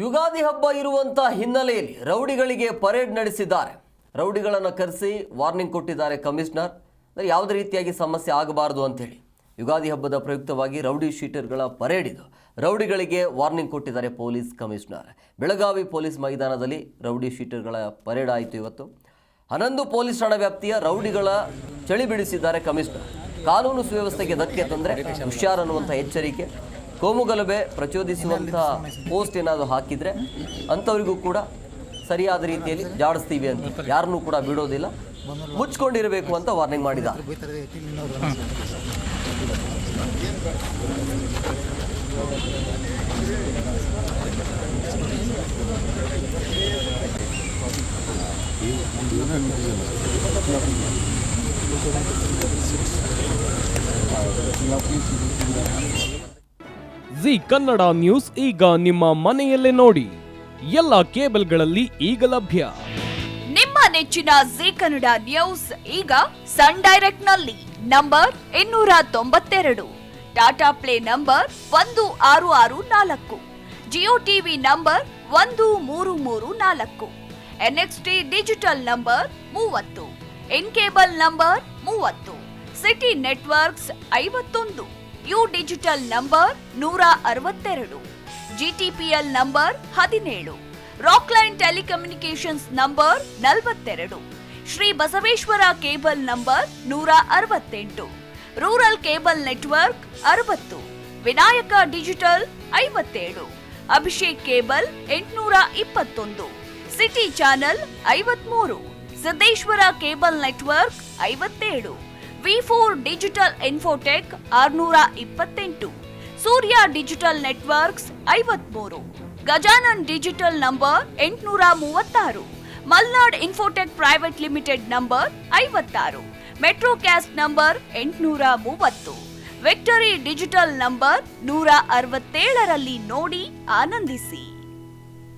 ಯುಗಾದಿ ಹಬ್ಬ ಇರುವಂತ ಹಿನ್ನೆಲೆಯಲ್ಲಿ ರೌಡಿಗಳಿಗೆ ಪರೇಡ್ ನಡೆಸಿದ್ದಾರೆ. ರೌಡಿಗಳನ್ನು ಕರೆಸಿ ವಾರ್ನಿಂಗ್ ಕೊಟ್ಟಿದ್ದಾರೆ ಕಮಿಷನರ್. ಯಾವುದೇ ರೀತಿಯಾಗಿ ಸಮಸ್ಯೆ ಆಗಬಾರದು ಅಂತ ಹೇಳಿ ಯುಗಾದಿ ಹಬ್ಬದ ಪ್ರಯುಕ್ತವಾಗಿ ರೌಡಿ ಶೀಟರ್ಗಳ ಪರೇಡ್ ಇದು. ರೌಡಿಗಳಿಗೆ ವಾರ್ನಿಂಗ್ ಕೊಟ್ಟಿದ್ದಾರೆ ಪೊಲೀಸ್ ಕಮಿಷನರ್. ಬೆಳಗಾವಿ ಪೊಲೀಸ್ ಮೈದಾನದಲ್ಲಿ ರೌಡಿ ಶೀಟರ್ಗಳ ಪರೇಡ್ ಆಯಿತು ಇವತ್ತು. 11 ಪೊಲೀಸ್ ಠಾಣಾ ವ್ಯಾಪ್ತಿಯ ರೌಡಿಗಳ ಚಳಿ ಬಿಡಿಸಿದ್ದಾರೆ ಕಮಿಷನರ್. ಕಾನೂನು ಸುವ್ಯವಸ್ಥೆಗೆ ಧಕ್ಕೆ ತಂದರೆ ಹುಷಾರ್ ಅನ್ನುವಂಥ ಎಚ್ಚರಿಕೆ. ಕೋಮುಗಲಭೆ ಪ್ರಚೋದಿಸುವಂಥ ಪೋಸ್ಟ್ ಏನಾದರೂ ಹಾಕಿದರೆ ಅಂಥವರಿಗೂ ಕೂಡ ಸರಿಯಾದ ರೀತಿಯಲ್ಲಿ ಜಾಡಿಸ್ತೀವಿ ಅಂತ, ಯಾರನ್ನೂ ಕೂಡ ಬಿಡೋದಿಲ್ಲ, ಮುಚ್ಕೊಂಡಿರಬೇಕು ಅಂತ ವಾರ್ನಿಂಗ್ ಮಾಡಿದ್ದಾರೆ. ಜಿ ಕನ್ನಡ ನ್ಯೂಸ್ ಈಗ ನಿಮ್ಮ ಮನೆಯಲ್ಲೇ ನೋಡಿ. ಎಲ್ಲ ಕೇಬಲ್ಗಳಲ್ಲಿ ಈಗ ಲಭ್ಯ. ನಿಮ್ಮ ನೆಚ್ಚಿನ ಜಿ ಕನ್ನಡ ನ್ಯೂಸ್ ಈಗ ಸನ್ ಡೈರೆಕ್ಟ್ ನಲ್ಲಿ number 292, Tata play number 1664, Jio TV number 1334, NXT digital number 30, N cable number 30, city networks 51, U digital number 162, GTPL number 17, Rockline telecommunications number 42, Shri Basaveshwara cable number 168, rural cable network 60, Vinayaka digital 57, Abhishek cable 821, city channel 53, Siddeshwara cable network 57, V4 digital Infotech 628, ಸೂರ್ಯ digital networks 53, Gajanan digital number 836, Malnad Infotech private limited number 56, Metrocast number 830, Victory digital number 167ರಲ್ಲಿ ನೋಡಿ ಆನಂದಿಸಿ.